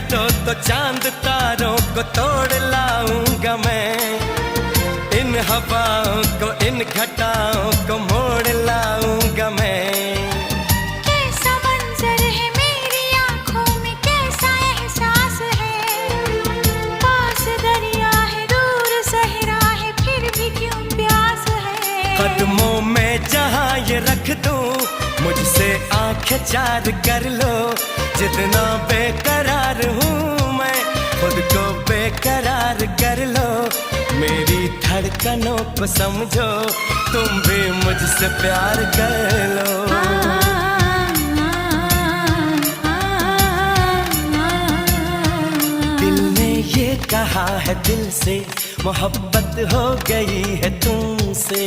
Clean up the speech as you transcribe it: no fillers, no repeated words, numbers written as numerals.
दो तो चांद तारों को तोड़ लाऊंगा मैं, इन हवाओं को इन घटाओं को मोड़ लाऊंगा मैं। कैसा मंजर है मेरी आंखों में, कैसा एहसास है, पास दरिया है दूर सहरा है फिर भी क्यों प्यास है। कदमों में जहां ये रख दूं, मुझसे आंखें चार कर लो, जितना बेकरार हूँ मैं खुद को बेकरार कर लो। मेरी धड़कनों को समझो, तुम भी मुझसे प्यार कर लो। दिल ने ये कहा है दिल से, मोहब्बत हो गई है तुमसे।